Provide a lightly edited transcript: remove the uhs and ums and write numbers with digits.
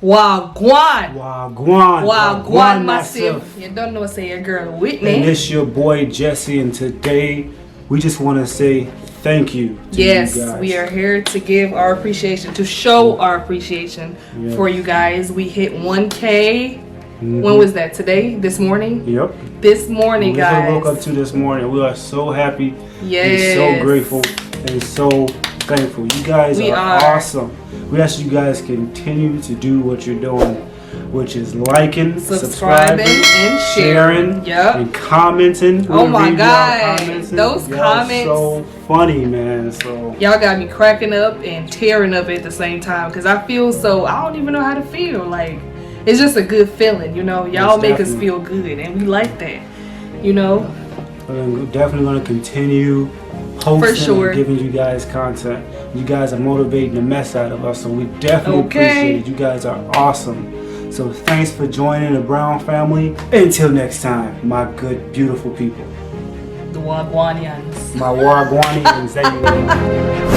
Wagwan. Wagwan Massive. You don't know, say your girl Whitney. And this your boy Jesse, and today we just want to say thank you to you guys. Yes, we are here to give our appreciation, to show our appreciation for you guys. We hit 1K. When was that? Today? This morning? Yep. This morning, guys. We woke up to this morning. We are so happy. Yes. And so grateful and so thankful. You guys are awesome. We ask you guys continue to do what you're doing, which is liking, subscribing, and sharing, and commenting. Oh my God, those comments so funny, man. So y'all got me cracking up and tearing up at the same time because I feel so. I don't even know how to feel. Like it's just a good feeling, you know. Y'all make us feel good, and we like that, you know. We're definitely gonna continue posting and giving you guys content. You guys are motivating the mess out of us, so we definitely appreciate it. You guys are awesome. So thanks for joining the Brown family. Until next time, my good, beautiful people. The Wagwanians. My Wagwanians. There you go.